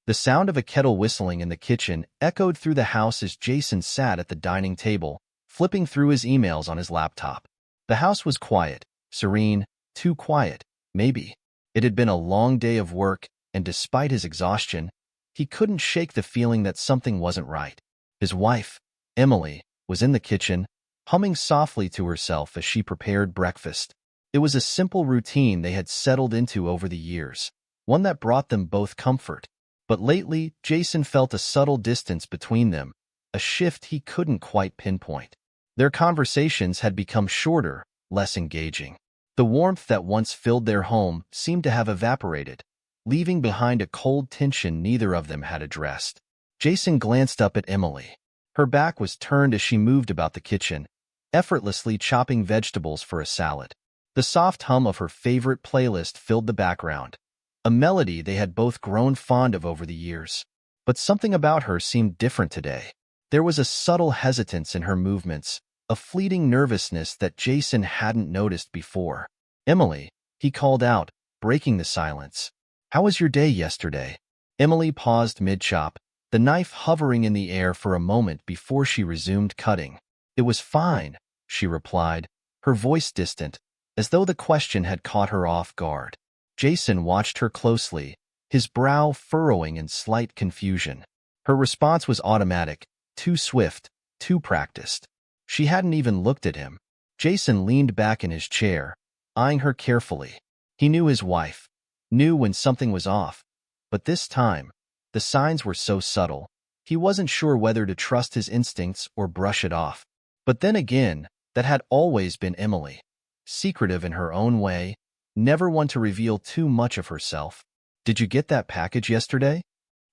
The sound of a kettle whistling in the kitchen echoed through the house as Jason sat at the dining table, flipping through his emails on his laptop. The house was quiet, serene, too quiet, maybe. It had been a long day of work, and despite his exhaustion, he couldn't shake the feeling that something wasn't right. His wife, Emily, was in the kitchen, humming softly to herself as she prepared breakfast. It was a simple routine they had settled into over the years, one that brought them both comfort. But lately, Jason felt a subtle distance between them, a shift he couldn't quite pinpoint. Their conversations had become shorter, less engaging. The warmth that once filled their home seemed to have evaporated, leaving behind a cold tension neither of them had addressed. Jason glanced up at Emily. Her back was turned as she moved about the kitchen, effortlessly chopping vegetables for a salad. The soft hum of her favorite playlist filled the background, a melody they had both grown fond of over the years. But something about her seemed different today. There was a subtle hesitance in her movements, a fleeting nervousness that Jason hadn't noticed before. "Emily," he called out, breaking the silence. "How was your day yesterday?" Emily paused mid-chop, the knife hovering in the air for a moment before she resumed cutting. "It was fine," she replied, her voice distant, as though the question had caught her off guard. Jason watched her closely, his brow furrowing in slight confusion. Her response was automatic, too swift, too practiced. She hadn't even looked at him. Jason leaned back in his chair, eyeing her carefully. He knew his wife, knew when something was off, but this time, the signs were so subtle, he wasn't sure whether to trust his instincts or brush it off. But then again, that had always been Emily. Secretive in her own way, never one to reveal too much of herself. "Did you get that package yesterday?"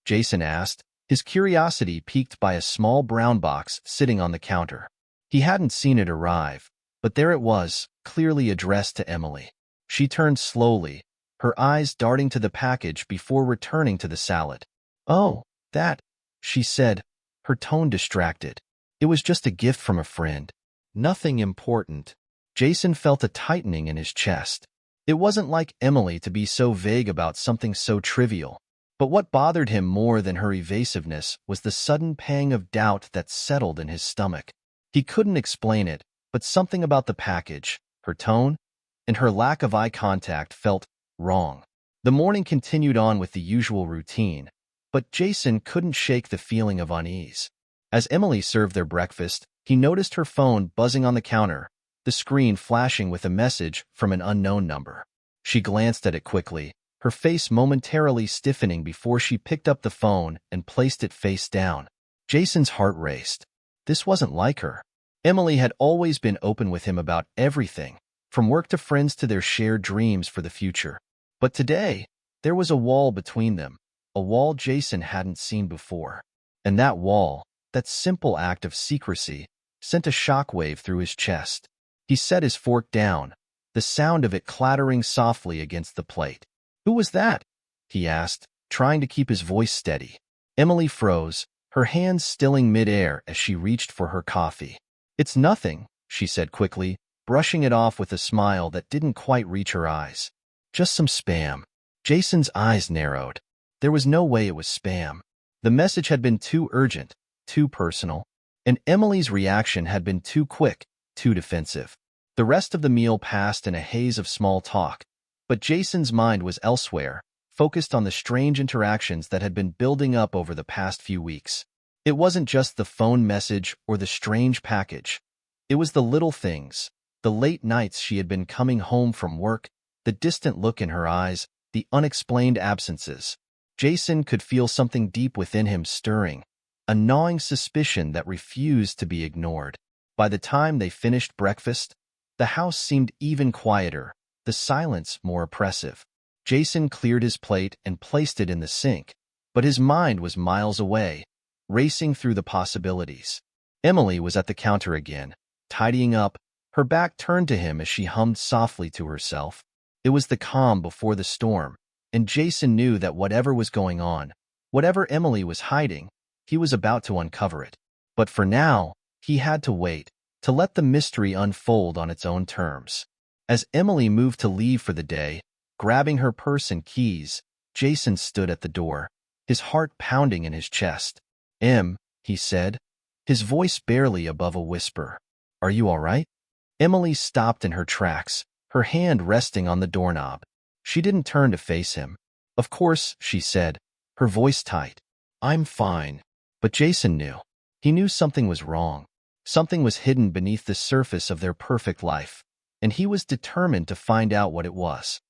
Jason asked, his curiosity piqued by a small brown box sitting on the counter. He hadn't seen it arrive, but there it was, clearly addressed to Emily. She turned slowly, her eyes darting to the package before returning to the salad. "Oh, that," she said, her tone distracted. "It was just a gift from a friend. Nothing important." Jason felt a tightening in his chest. It wasn't like Emily to be so vague about something so trivial. But what bothered him more than her evasiveness was the sudden pang of doubt that settled in his stomach. He couldn't explain it, but something about the package, her tone, and her lack of eye contact felt wrong. The morning continued on with the usual routine, but Jason couldn't shake the feeling of unease. As Emily served their breakfast, he noticed her phone buzzing on the counter, the screen flashing with a message from an unknown number. She glanced at it quickly, her face momentarily stiffening before she picked up the phone and placed it face down. Jason's heart raced. This wasn't like her. Emily had always been open with him about everything, from work to friends to their shared dreams for the future. But today, there was a wall between them, a wall Jason hadn't seen before. And that wall, that simple act of secrecy, sent a shockwave through his chest. He set his fork down, the sound of it clattering softly against the plate. "Who was that?" he asked, trying to keep his voice steady. Emily froze, her hands stilling midair as she reached for her coffee. "It's nothing," she said quickly, brushing it off with a smile that didn't quite reach her eyes. "Just some spam." Jason's eyes narrowed. There was no way it was spam. The message had been too urgent, too personal, and Emily's reaction had been too quick, too defensive. The rest of the meal passed in a haze of small talk, but Jason's mind was elsewhere, focused on the strange interactions that had been building up over the past few weeks. It wasn't just the phone message or the strange package. It was the little things, the late nights she had been coming home from work, the distant look in her eyes, the unexplained absences. Jason could feel something deep within him stirring, a gnawing suspicion that refused to be ignored. By the time they finished breakfast, the house seemed even quieter, the silence more oppressive. Jason cleared his plate and placed it in the sink, but his mind was miles away, racing through the possibilities. Emily was at the counter again, tidying up, her back turned to him as she hummed softly to herself. It was the calm before the storm, and Jason knew that whatever was going on, whatever Emily was hiding, he was about to uncover it. But for now, he had to wait, to let the mystery unfold on its own terms. As Emily moved to leave for the day, grabbing her purse and keys, Jason stood at the door. his heart pounding in his chest. He said, his voice barely above a whisper. Are you all right? Emily stopped in her tracks, her hand resting on the doorknob. She didn't turn to face him. Of course, she said, her voice tight. I'm fine. But Jason knew. He knew something was wrong. Something was hidden beneath the surface of their perfect life, and he was determined to find out what it was.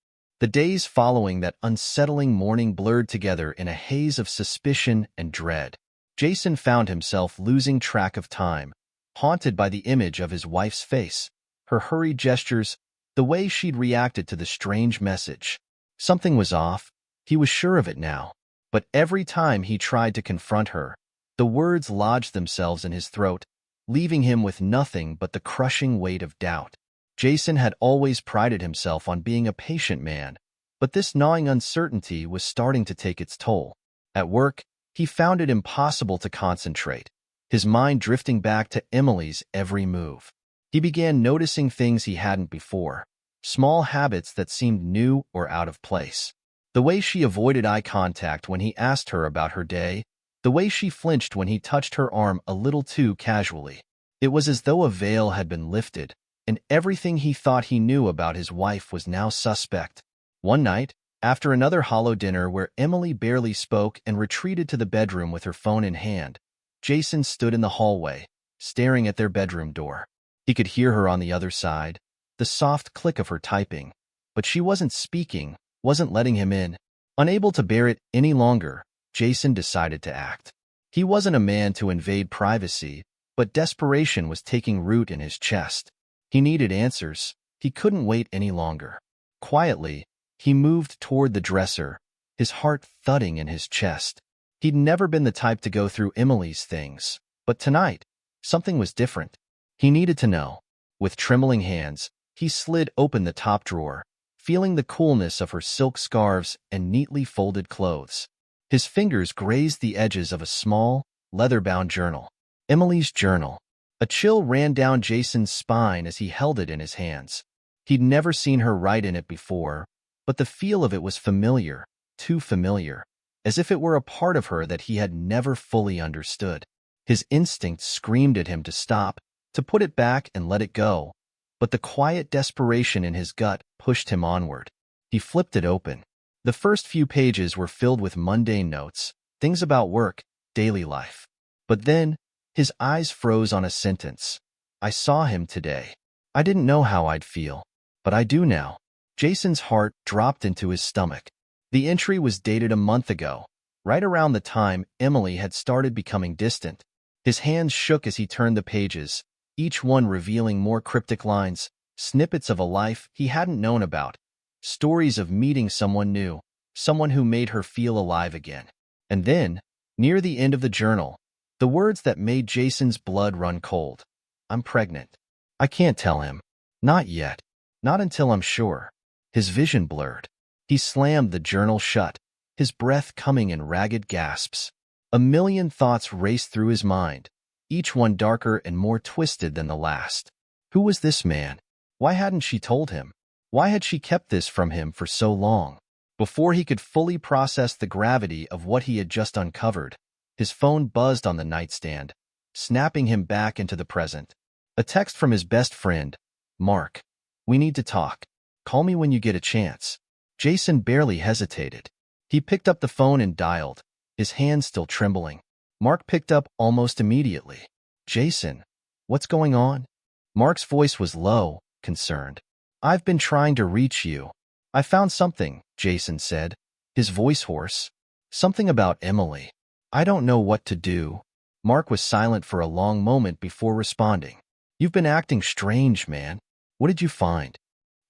The days following that unsettling morning blurred together in a haze of suspicion and dread. Jason found himself losing track of time, haunted by the image of his wife's face, her hurried gestures, the way she'd reacted to the strange message. Something was off. He was sure of it now. But every time he tried to confront her, the words lodged themselves in his throat, leaving him with nothing but the crushing weight of doubt. Jason had always prided himself on being a patient man, but this gnawing uncertainty was starting to take its toll. At work, he found it impossible to concentrate, his mind drifting back to Emily's every move. He began noticing things he hadn't before, small habits that seemed new or out of place. The way she avoided eye contact when he asked her about her day, the way she flinched when he touched her arm a little too casually. It was as though a veil had been lifted, and everything he thought he knew about his wife was now suspect. One night, after another hollow dinner where Emily barely spoke and retreated to the bedroom with her phone in hand, Jason stood in the hallway, staring at their bedroom door. He could hear her on the other side, the soft click of her typing, but she wasn't speaking, wasn't letting him in. Unable to bear it any longer, Jason decided to act. He wasn't a man to invade privacy, but desperation was taking root in his chest. He needed answers. He couldn't wait any longer. Quietly, he moved toward the dresser, his heart thudding in his chest. He'd never been the type to go through Emily's things, but tonight, something was different. He needed to know. With trembling hands, he slid open the top drawer, feeling the coolness of her silk scarves and neatly folded clothes. His fingers grazed the edges of a small, leather-bound journal. Emily's journal. A chill ran down Jason's spine as he held it in his hands. He'd never seen her write in it before, but the feel of it was familiar, too familiar, as if it were a part of her that he had never fully understood. His instinct screamed at him to stop, to put it back and let it go, but the quiet desperation in his gut pushed him onward. He flipped it open. The first few pages were filled with mundane notes, things about work, daily life. But then, his eyes froze on a sentence. I saw him today. I didn't know how I'd feel, but I do now. Jason's heart dropped into his stomach. The entry was dated a month ago, right around the time Emily had started becoming distant. His hands shook as he turned the pages, each one revealing more cryptic lines, snippets of a life he hadn't known about, stories of meeting someone new, someone who made her feel alive again. And then, near the end of the journal, the words that made Jason's blood run cold. I'm pregnant. I can't tell him. Not yet. Not until I'm sure. His vision blurred. He slammed the journal shut, his breath coming in ragged gasps. A million thoughts raced through his mind, each one darker and more twisted than the last. Who was this man? Why hadn't she told him? Why had she kept this from him for so long? Before he could fully process the gravity of what he had just uncovered, his phone buzzed on the nightstand, snapping him back into the present. A text from his best friend, Mark. We need to talk. Call me when you get a chance. Jason barely hesitated. He picked up the phone and dialed, his hands still trembling. Mark picked up almost immediately. Jason, what's going on? Mark's voice was low, concerned. I've been trying to reach you. I found something, Jason said, his voice hoarse. Something about Emily. I don't know what to do. Mark was silent for a long moment before responding. You've been acting strange, man. What did you find?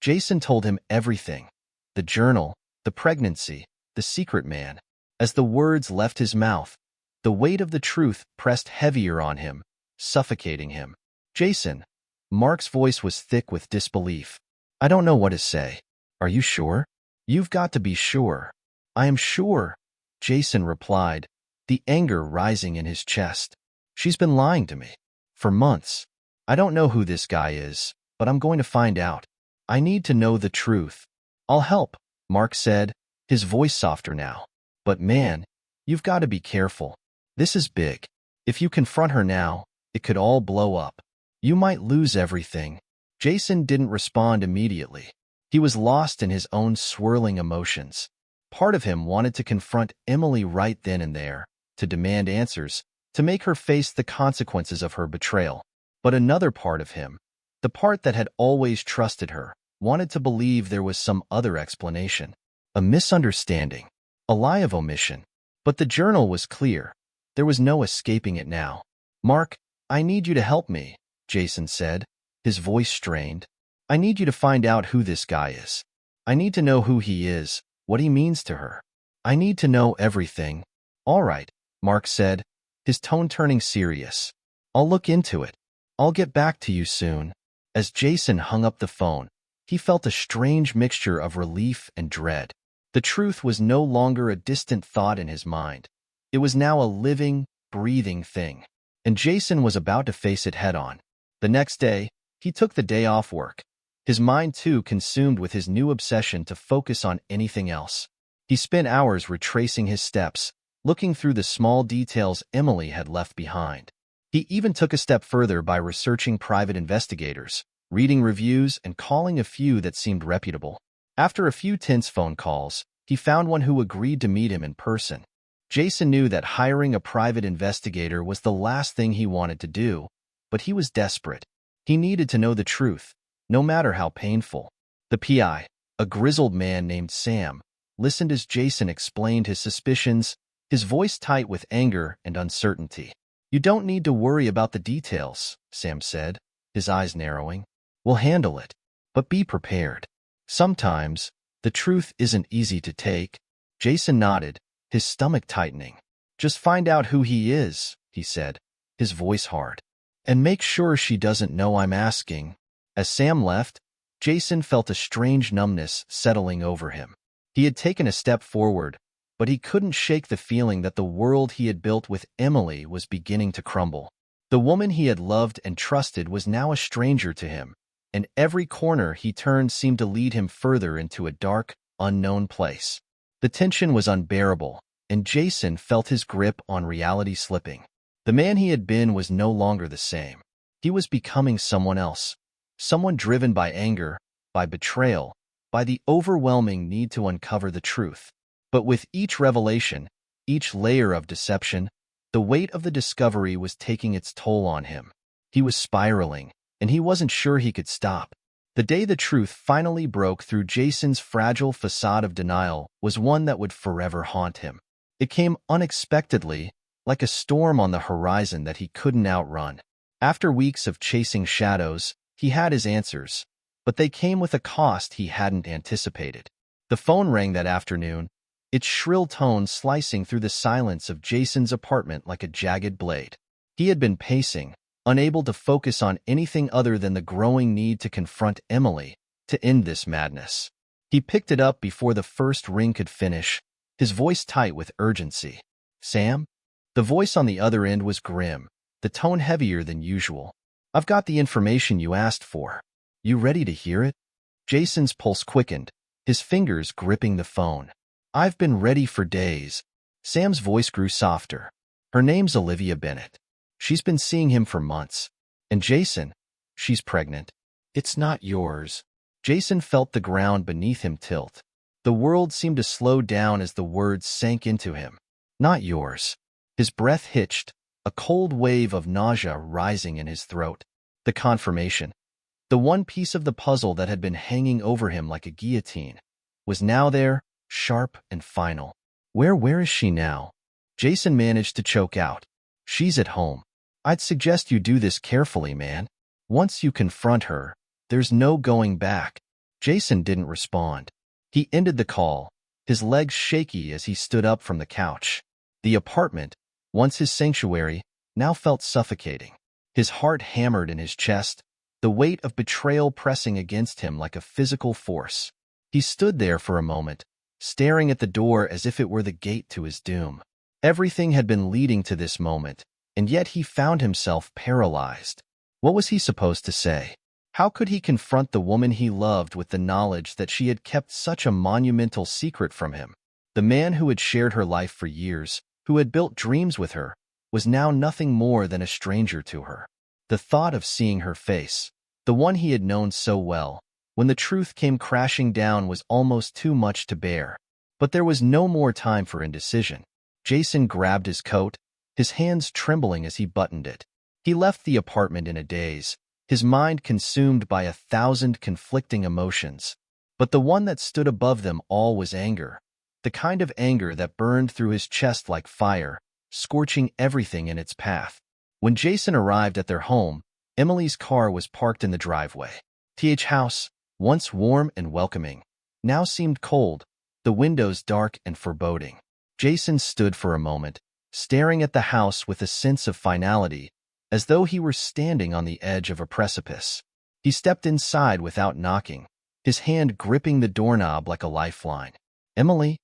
Jason told him everything. The journal, the pregnancy, the secret man. As the words left his mouth, the weight of the truth pressed heavier on him, suffocating him. Jason. Mark's voice was thick with disbelief. I don't know what to say. Are you sure? You've got to be sure. I am sure, Jason replied, the anger rising in his chest. She's been lying to me. For months. I don't know who this guy is, but I'm going to find out. I need to know the truth. I'll help, Mark said, his voice softer now. But man, You've got to be careful. This is big. If you confront her now, it could all blow up. You might lose everything." Jason didn't respond immediately. He was lost in his own swirling emotions. Part of him wanted to confront Emily right then and there, to demand answers, to make her face the consequences of her betrayal. But another part of him, the part that had always trusted her, wanted to believe there was some other explanation. A misunderstanding, a lie of omission. But the journal was clear. There was no escaping it now. "Mark, I need you to help me," Jason said, his voice strained. "I need you to find out who this guy is. I need to know who he is, what he means to her. I need to know everything." "All right," Mark said, his tone turning serious. "I'll look into it. I'll get back to you soon." As Jason hung up the phone, he felt a strange mixture of relief and dread. The truth was no longer a distant thought in his mind. It was now a living, breathing thing, and Jason was about to face it head-on. The next day, he took the day off work, his mind too consumed with his new obsession to focus on anything else. He spent hours retracing his steps, looking through the small details Emily had left behind. He even took a step further by researching private investigators, reading reviews, and calling a few that seemed reputable. After a few tense phone calls, he found one who agreed to meet him in person. Jason knew that hiring a private investigator was the last thing he wanted to do, but he was desperate. He needed to know the truth, no matter how painful. The PI, a grizzled man named Sam, listened as Jason explained his suspicions, his voice tight with anger and uncertainty. "You don't need to worry about the details," Sam said, his eyes narrowing. "We'll handle it. But be prepared. Sometimes, the truth isn't easy to take." Jason nodded, his stomach tightening. "Just find out who he is," he said, his voice hard. "And make sure she doesn't know I'm asking." As Sam left, Jason felt a strange numbness settling over him. He had taken a step forward, but he couldn't shake the feeling that the world he had built with Emily was beginning to crumble. The woman he had loved and trusted was now a stranger to him, and every corner he turned seemed to lead him further into a dark, unknown place. The tension was unbearable, and Jason felt his grip on reality slipping. The man he had been was no longer the same. He was becoming someone else, someone driven by anger, by betrayal, by the overwhelming need to uncover the truth. But with each revelation, each layer of deception, the weight of the discovery was taking its toll on him. He was spiraling, and he wasn't sure he could stop. The day the truth finally broke through Jason's fragile facade of denial was one that would forever haunt him. It came unexpectedly, like a storm on the horizon that he couldn't outrun. After weeks of chasing shadows, he had his answers, but they came with a cost he hadn't anticipated. The phone rang that afternoon, its shrill tone slicing through the silence of Jason's apartment like a jagged blade. He had been pacing, unable to focus on anything other than the growing need to confront Emily, to end this madness. He picked it up before the first ring could finish, his voice tight with urgency. "Sam?" The voice on the other end was grim, the tone heavier than usual. "I've got the information you asked for. You ready to hear it?" Jason's pulse quickened, his fingers gripping the phone. "I've been ready for days." Sam's voice grew softer. "Her name's Olivia Bennett. She's been seeing him for months. And Jason, she's pregnant. It's not yours." Jason felt the ground beneath him tilt. The world seemed to slow down as the words sank into him. "Not yours." His breath hitched, a cold wave of nausea rising in his throat. The confirmation, the one piece of the puzzle that had been hanging over him like a guillotine, was now there, sharp and final. Where is she now?" Jason managed to choke out. "She's at home. I'd suggest you do this carefully, man. Once you confront her, there's no going back." Jason didn't respond. He ended the call, his legs shaky as he stood up from the couch. The apartment, once his sanctuary, now felt suffocating. His heart hammered in his chest, the weight of betrayal pressing against him like a physical force. He stood there for a moment, staring at the door as if it were the gate to his doom. Everything had been leading to this moment, and yet he found himself paralyzed. What was he supposed to say? How could he confront the woman he loved with the knowledge that she had kept such a monumental secret from him? The man who had shared her life for years, who had built dreams with her, was now nothing more than a stranger to her. The thought of seeing her face, the one he had known so well, when the truth came crashing down was almost too much to bear. But there was no more time for indecision. Jason grabbed his coat, his hands trembling as he buttoned it. He left the apartment in a daze, his mind consumed by 1,000 conflicting emotions. But the one that stood above them all was anger, the kind of anger that burned through his chest like fire, scorching everything in its path. When Jason arrived at their home, Emily's car was parked in the driveway. TH house, once warm and welcoming, now seemed cold, the windows dark and foreboding. Jason stood for a moment, staring at the house with a sense of finality, as though he were standing on the edge of a precipice. He stepped inside without knocking, his hand gripping the doorknob like a lifeline. "Emily?"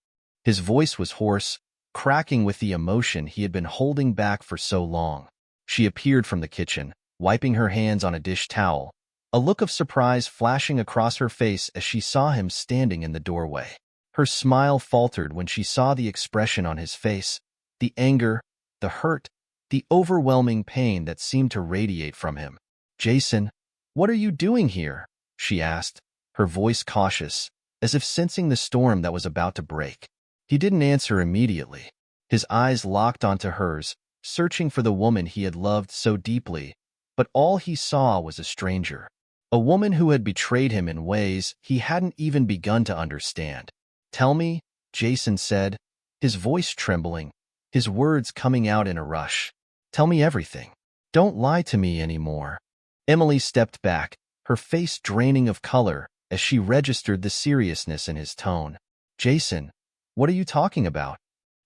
His voice was hoarse, cracking with the emotion he had been holding back for so long. She appeared from the kitchen, wiping her hands on a dish towel, a look of surprise flashing across her face as she saw him standing in the doorway. Her smile faltered when she saw the expression on his face, the anger, the hurt, the overwhelming pain that seemed to radiate from him. "Jason, what are you doing here?" she asked, her voice cautious, as if sensing the storm that was about to break. He didn't answer immediately. His eyes locked onto hers, searching for the woman he had loved so deeply, but all he saw was a stranger. A woman who had betrayed him in ways he hadn't even begun to understand. "Tell me," Jason said, his voice trembling, his words coming out in a rush. "Tell me everything. Don't lie to me anymore." Emily stepped back, her face draining of color as she registered the seriousness in his tone. "Jason, what are you talking about?"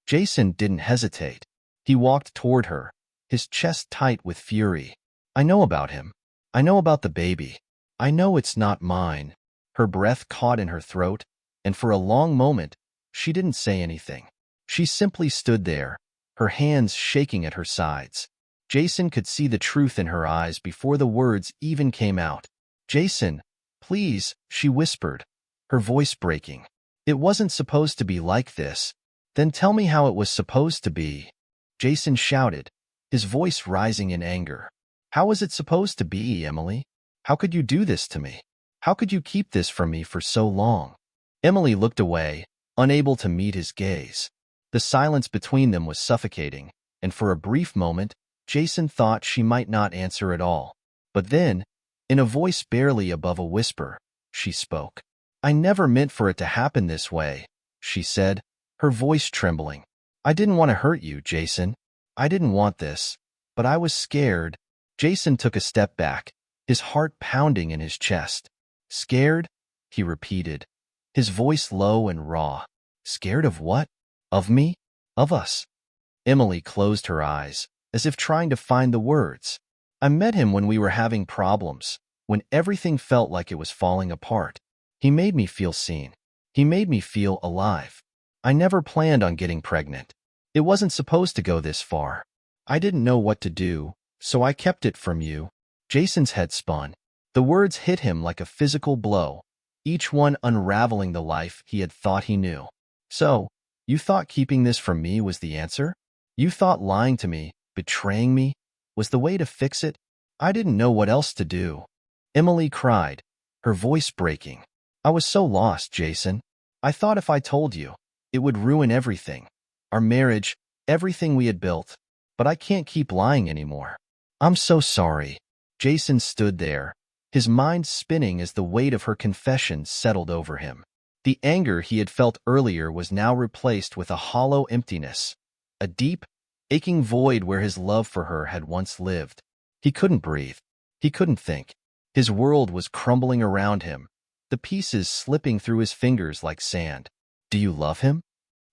Jason didn't hesitate. He walked toward her, his chest tight with fury. "I know about him. I know about the baby. I know it's not mine." Her breath caught in her throat, and for a long moment, she didn't say anything. She simply stood there, her hands shaking at her sides. Jason could see the truth in her eyes before the words even came out. "Jason, please," she whispered, her voice breaking. "It wasn't supposed to be like this. Then tell me how it was supposed to be." Jason shouted, his voice rising in anger. "How was it supposed to be, Emily? How could you do this to me? How could you keep this from me for so long?" Emily looked away, unable to meet his gaze. The silence between them was suffocating, and for a brief moment, Jason thought she might not answer at all. But then, in a voice barely above a whisper, she spoke. "I never meant for it to happen this way," she said, her voice trembling. "I didn't want to hurt you, Jason. I didn't want this, but I was scared." Jason took a step back, his heart pounding in his chest. "Scared?" he repeated, his voice low and raw. "Scared of what? Of me? Of us?" Emily closed her eyes, as if trying to find the words. "I met him when we were having problems, when everything felt like it was falling apart. He made me feel seen. He made me feel alive. I never planned on getting pregnant. It wasn't supposed to go this far. I didn't know what to do, so I kept it from you." Jason's head spun. The words hit him like a physical blow, each one unraveling the life he had thought he knew. "So, you thought keeping this from me was the answer? You thought lying to me, betraying me, was the way to fix it? I didn't know what else to do." Emily cried, her voice breaking. "I was so lost, Jason. I thought if I told you, it would ruin everything. Our marriage, everything we had built. But I can't keep lying anymore. I'm so sorry." Jason stood there, his mind spinning as the weight of her confession settled over him. The anger he had felt earlier was now replaced with a hollow emptiness, a deep, aching void where his love for her had once lived. He couldn't breathe. He couldn't think. His world was crumbling around him, the pieces slipping through his fingers like sand. "Do you love him?"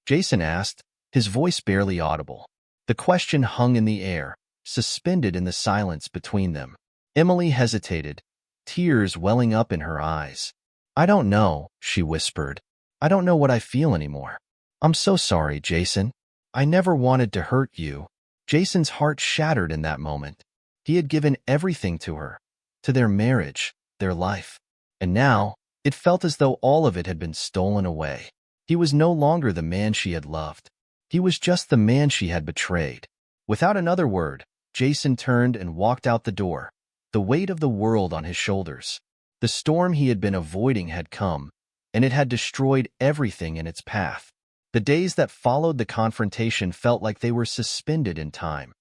Jason asked, his voice barely audible. The question hung in the air, suspended in the silence between them. Emily hesitated, tears welling up in her eyes. "I don't know," she whispered. "I don't know what I feel anymore. I'm so sorry, Jason. I never wanted to hurt you." Jason's heart shattered in that moment. He had given everything to her, to their marriage, their life. And now, it felt as though all of it had been stolen away. He was no longer the man she had loved. He was just the man she had betrayed. Without another word, Jason turned and walked out the door, the weight of the world on his shoulders. The storm he had been avoiding had come, and it had destroyed everything in its path. The days that followed the confrontation felt like they were suspended in time,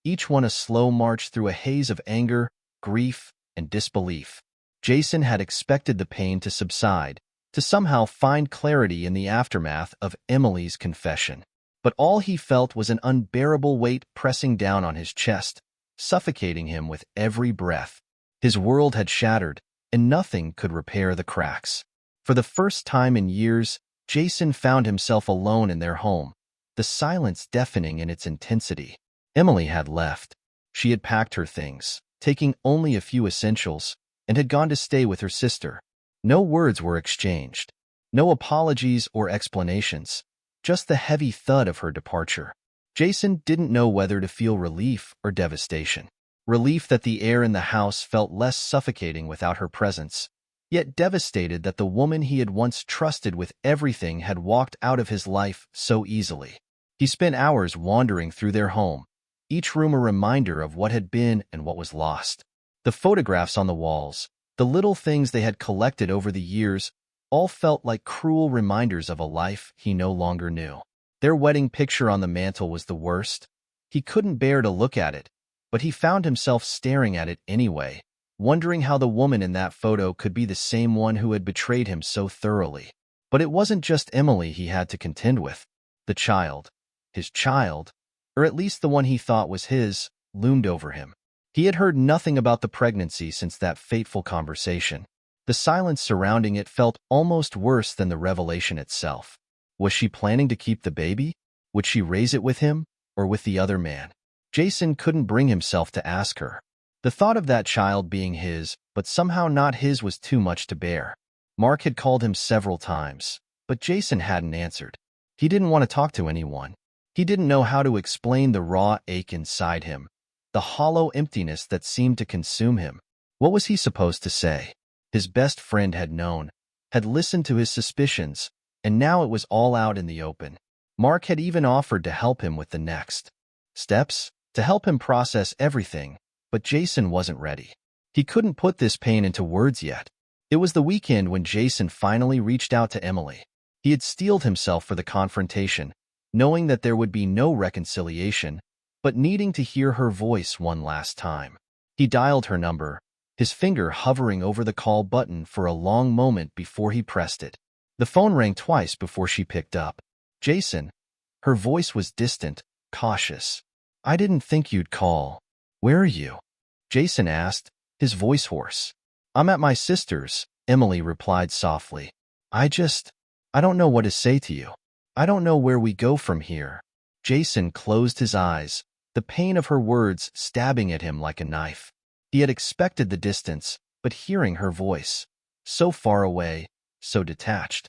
each one a slow march through a haze of anger, grief, and disbelief. Jason had expected the pain to subside, to somehow find clarity in the aftermath of Emily's confession. But all he felt was an unbearable weight pressing down on his chest, suffocating him with every breath. His world had shattered, and nothing could repair the cracks. For the first time in years, Jason found himself alone in their home, the silence deafening in its intensity. Emily had left. She had packed her things, taking only a few essentials, and had gone to stay with her sister. No words were exchanged, no apologies or explanations, just the heavy thud of her departure. Jason didn't know whether to feel relief or devastation. Relief that the air in the house felt less suffocating without her presence, yet devastated that the woman he had once trusted with everything had walked out of his life so easily. He spent hours wandering through their home, each room a reminder of what had been and what was lost. The photographs on the walls, the little things they had collected over the years, all felt like cruel reminders of a life he no longer knew. Their wedding picture on the mantel was the worst. He couldn't bear to look at it, but he found himself staring at it anyway, wondering how the woman in that photo could be the same one who had betrayed him so thoroughly. But it wasn't just Emily he had to contend with. The child, his child, or at least the one he thought was his, loomed over him. He had heard nothing about the pregnancy since that fateful conversation. The silence surrounding it felt almost worse than the revelation itself. Was she planning to keep the baby? Would she raise it with him, or with the other man? Jason couldn't bring himself to ask her. The thought of that child being his, but somehow not his, was too much to bear. Mark had called him several times, but Jason hadn't answered. He didn't want to talk to anyone. He didn't know how to explain the raw ache inside him, the hollow emptiness that seemed to consume him. What was he supposed to say? His best friend had known, had listened to his suspicions, and now it was all out in the open. Mark had even offered to help him with the next steps, to help him process everything, but Jason wasn't ready. He couldn't put this pain into words yet. It was the weekend when Jason finally reached out to Emily. He had steeled himself for the confrontation, knowing that there would be no reconciliation, but needing to hear her voice one last time. He dialed her number, his finger hovering over the call button for a long moment before he pressed it. The phone rang twice before she picked up. Jason. Her voice was distant, cautious. "I didn't think you'd call. Where are you?" Jason asked, his voice hoarse. "I'm at my sister's," Emily replied softly. I don't know what to say to you. I don't know where we go from here." Jason closed his eyes, the pain of her words stabbing at him like a knife. He had expected the distance, but hearing her voice, so far away, so detached,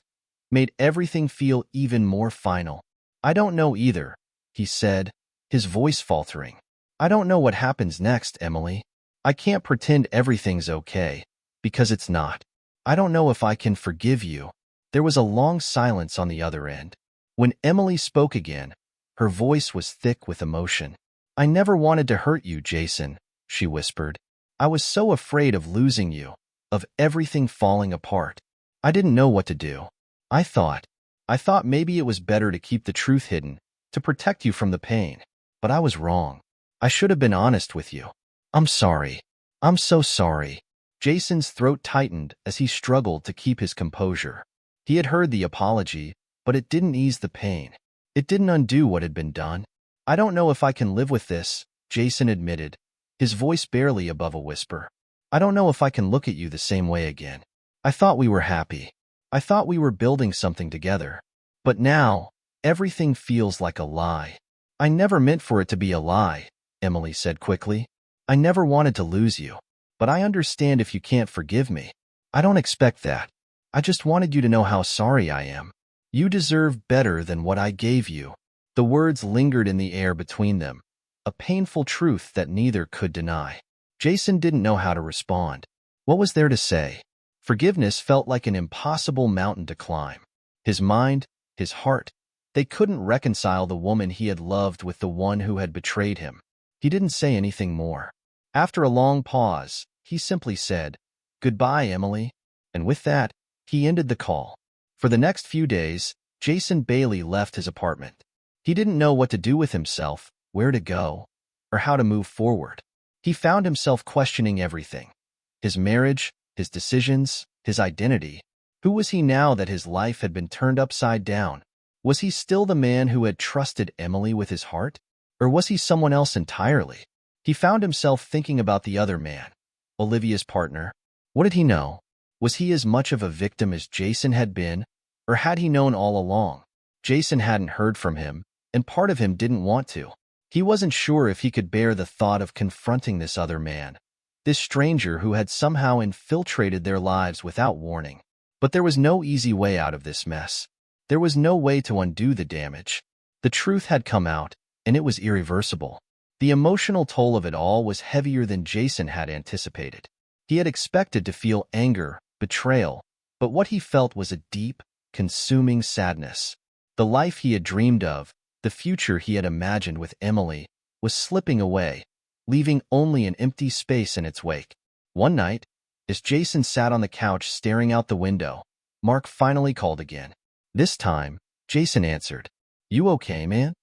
made everything feel even more final. "I don't know either," he said, his voice faltering. "I don't know what happens next, Emily. I can't pretend everything's okay, because it's not. I don't know if I can forgive you." There was a long silence on the other end. When Emily spoke again, her voice was thick with emotion. "I never wanted to hurt you, Jason," she whispered. "I was so afraid of losing you, of everything falling apart. I didn't know what to do. I thought maybe it was better to keep the truth hidden, to protect you from the pain. But I was wrong. I should have been honest with you. I'm sorry. I'm so sorry." Jason's throat tightened as he struggled to keep his composure. He had heard the apology, but it didn't ease the pain. It didn't undo what had been done. "I don't know if I can live with this," Jason admitted, his voice barely above a whisper. "I don't know if I can look at you the same way again. I thought we were happy. I thought we were building something together. But now, everything feels like a lie." "I never meant for it to be a lie," Emily said quickly. "I never wanted to lose you. But I understand if you can't forgive me. I don't expect that. I just wanted you to know how sorry I am. You deserve better than what I gave you." The words lingered in the air between them, a painful truth that neither could deny. Jason didn't know how to respond. What was there to say? Forgiveness felt like an impossible mountain to climb. His mind, his heart, They couldn't reconcile the woman he had loved with the one who had betrayed him. He didn't say anything more. After a long pause, he simply said, "Goodbye, Emily." And with that, he ended the call. For the next few days, Jason Bailey left his apartment. He didn't know what to do with himself, where to go, or how to move forward. He found himself questioning everything. His marriage, his decisions, his identity. Who was he now that his life had been turned upside down? Was he still the man who had trusted Emily with his heart? Or was he someone else entirely? He found himself thinking about the other man, Olivia's partner. What did he know? Was he as much of a victim as Jason had been, or had he known all along? Jason hadn't heard from him, and part of him didn't want to. He wasn't sure if he could bear the thought of confronting this other man, this stranger who had somehow infiltrated their lives without warning. But there was no easy way out of this mess. There was no way to undo the damage. The truth had come out, and it was irreversible. The emotional toll of it all was heavier than Jason had anticipated. He had expected to feel anger, betrayal, but what he felt was a deep, consuming sadness. The life he had dreamed of, the future he had imagined with Emily, was slipping away, leaving only an empty space in its wake. One night, as Jason sat on the couch staring out the window, Mark finally called again. This time, Jason answered. "You okay, man?"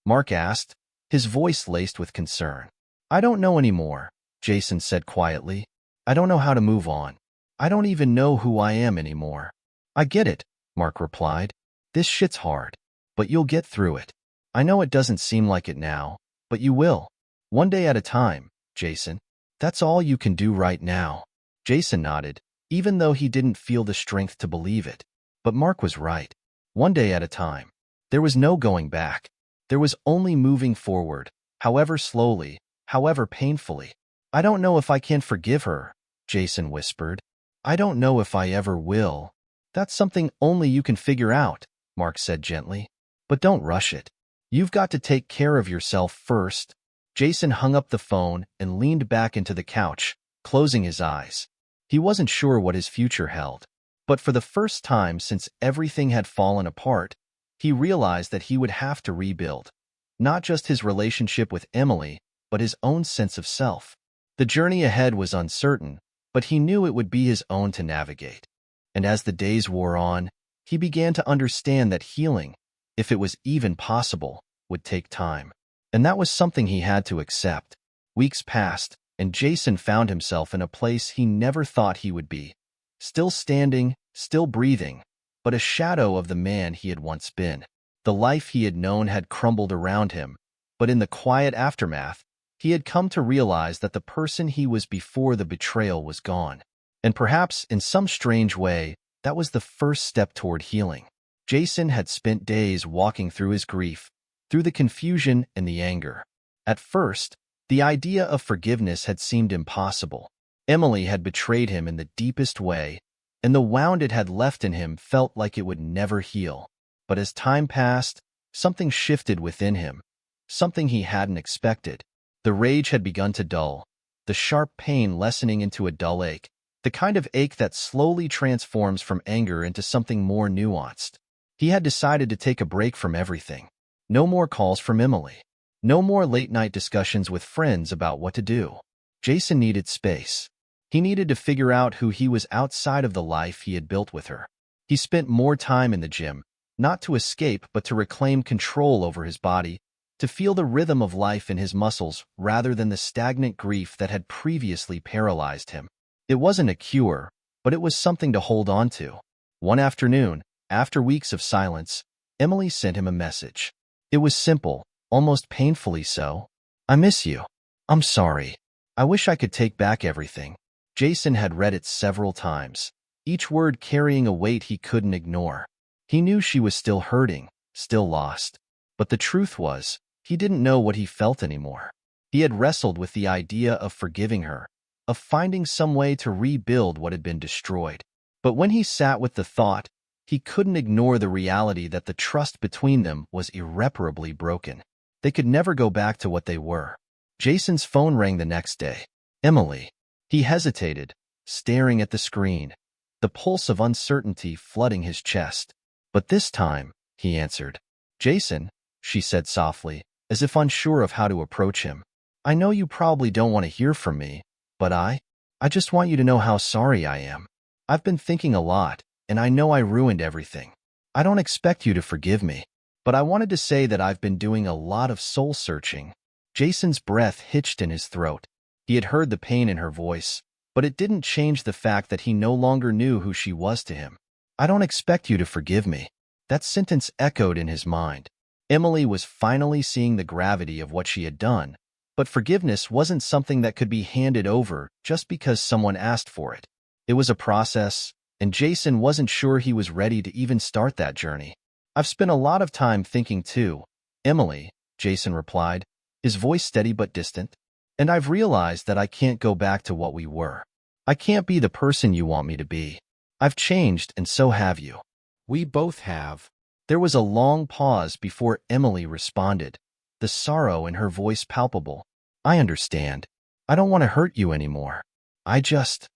Mark asked, his voice laced with concern. "I don't know anymore," Jason said quietly. "I don't know how to move on. I don't even know who I am anymore." "I get it," Mark replied. "This shit's hard. But you'll get through it. I know it doesn't seem like it now, but you will. One day at a time, Jason. That's all you can do right now." Jason nodded, even though he didn't feel the strength to believe it. But Mark was right. One day at a time. There was no going back. There was only moving forward, however slowly, however painfully. "I don't know if I can forgive her," Jason whispered. "I don't know if I ever will." "That's something only you can figure out," Mark said gently. "But don't rush it. You've got to take care of yourself first." Jason hung up the phone and leaned back into the couch, closing his eyes. He wasn't sure what his future held. But for the first time since everything had fallen apart, he realized that he would have to rebuild. Not just his relationship with Emily, but his own sense of self. The journey ahead was uncertain, but he knew it would be his own to navigate. And as the days wore on, he began to understand that healing, if it was even possible, would take time. And that was something he had to accept. Weeks passed, and Jason found himself in a place he never thought he would be. Still standing, still breathing, but a shadow of the man he had once been. The life he had known had crumbled around him, but in the quiet aftermath, he had come to realize that the person he was before the betrayal was gone. And perhaps, in some strange way, that was the first step toward healing. Jason had spent days walking through his grief, through the confusion and the anger. At first, the idea of forgiveness had seemed impossible. Emily had betrayed him in the deepest way, and the wound it had left in him felt like it would never heal. But as time passed, something shifted within him, something he hadn't expected. The rage had begun to dull, the sharp pain lessening into a dull ache, the kind of ache that slowly transforms from anger into something more nuanced. He had decided to take a break from everything. No more calls from Emily. No more late-night discussions with friends about what to do. Jason needed space. He needed to figure out who he was outside of the life he had built with her. He spent more time in the gym, not to escape but to reclaim control over his body, to feel the rhythm of life in his muscles rather than the stagnant grief that had previously paralyzed him. It wasn't a cure, but it was something to hold on to. One afternoon, after weeks of silence, Emily sent him a message. It was simple, almost painfully so. "I miss you. I'm sorry. I wish I could take back everything." Jason had read it several times, each word carrying a weight he couldn't ignore. He knew she was still hurting, still lost. But the truth was, he didn't know what he felt anymore. He had wrestled with the idea of forgiving her, of finding some way to rebuild what had been destroyed. But when he sat with the thought, he couldn't ignore the reality that the trust between them was irreparably broken. They could never go back to what they were. Jason's phone rang the next day. Emily. He hesitated, staring at the screen, the pulse of uncertainty flooding his chest. But this time, he answered. Jason, she said softly, as if unsure of how to approach him. I know you probably don't want to hear from me, but I just want you to know how sorry I am. I've been thinking a lot, and I know I ruined everything. I don't expect you to forgive me, but I wanted to say that I've been doing a lot of soul-searching. Jason's breath hitched in his throat. He had heard the pain in her voice, but it didn't change the fact that he no longer knew who she was to him. I don't expect you to forgive me. That sentence echoed in his mind. Emily was finally seeing the gravity of what she had done, but forgiveness wasn't something that could be handed over just because someone asked for it. It was a process, and Jason wasn't sure he was ready to even start that journey. I've spent a lot of time thinking too, Emily, Jason replied, his voice steady but distant. And I've realized that I can't go back to what we were. I can't be the person you want me to be. I've changed, and so have you. We both have. There was a long pause before Emily responded, the sorrow in her voice palpable. I understand. I don't want to hurt you anymore. I just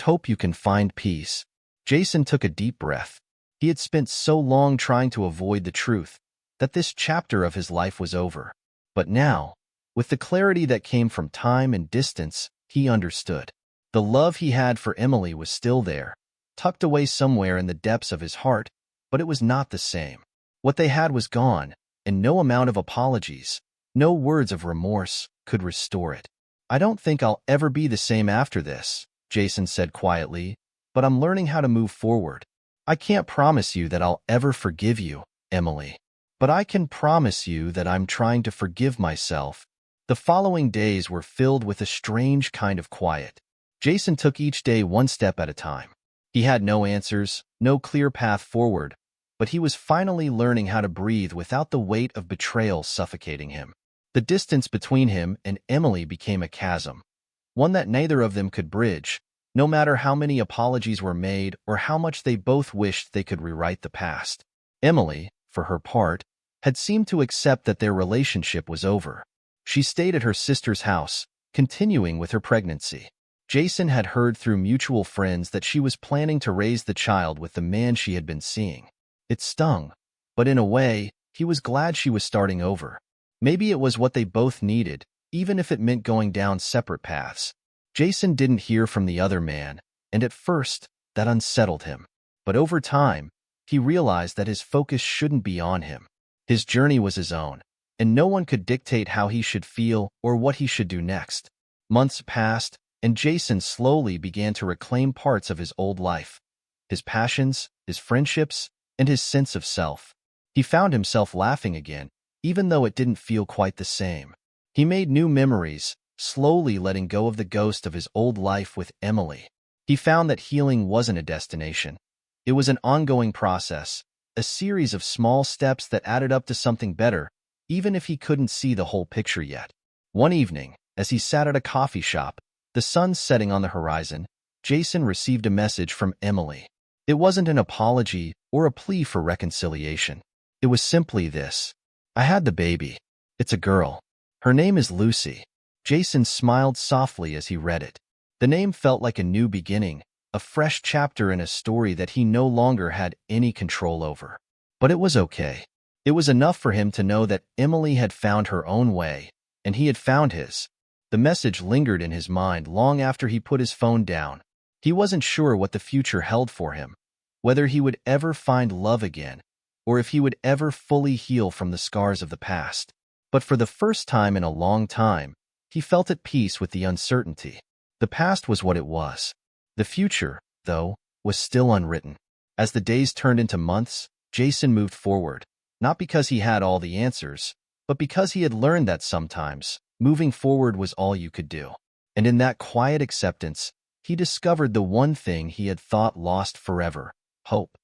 hope you can find peace. Jason took a deep breath. He had spent so long trying to avoid the truth that this chapter of his life was over. But now, with the clarity that came from time and distance, he understood. The love he had for Emily was still there, tucked away somewhere in the depths of his heart, but it was not the same. What they had was gone, and no amount of apologies, no words of remorse, could restore it. I don't think I'll ever be the same after this, Jason said quietly, but I'm learning how to move forward. I can't promise you that I'll ever forgive you, Emily, but I can promise you that I'm trying to forgive myself. The following days were filled with a strange kind of quiet. Jason took each day one step at a time. He had no answers, no clear path forward, but he was finally learning how to breathe without the weight of betrayal suffocating him. The distance between him and Emily became a chasm, one that neither of them could bridge, no matter how many apologies were made or how much they both wished they could rewrite the past. Emily, for her part, had seemed to accept that their relationship was over. She stayed at her sister's house, continuing with her pregnancy. Jason had heard through mutual friends that she was planning to raise the child with the man she had been seeing. It stung, but in a way, he was glad she was starting over. Maybe it was what they both needed, even if it meant going down separate paths. Jason didn't hear from the other man, and at first, that unsettled him. But over time, he realized that his focus shouldn't be on him. His journey was his own, and no one could dictate how he should feel or what he should do next. Months passed, and Jason slowly began to reclaim parts of his old life, his passions, his friendships, and his sense of self. He found himself laughing again, even though it didn't feel quite the same. He made new memories, slowly letting go of the ghost of his old life with Emily. He found that healing wasn't a destination. It was an ongoing process, a series of small steps that added up to something better, even if he couldn't see the whole picture yet. One evening, as he sat at a coffee shop, the sun setting on the horizon, Jason received a message from Emily. It wasn't an apology or a plea for reconciliation. It was simply this: I had the baby. It's a girl. Her name is Lucy. Jason smiled softly as he read it. The name felt like a new beginning, a fresh chapter in a story that he no longer had any control over. But it was okay. It was enough for him to know that Emily had found her own way, and he had found his. The message lingered in his mind long after he put his phone down. He wasn't sure what the future held for him, whether he would ever find love again, or if he would ever fully heal from the scars of the past. But for the first time in a long time, he felt at peace with the uncertainty. The past was what it was. The future, though, was still unwritten. As the days turned into months, Jason moved forward, not because he had all the answers, but because he had learned that sometimes moving forward was all you could do. And in that quiet acceptance, he discovered the one thing he had thought lost forever: hope.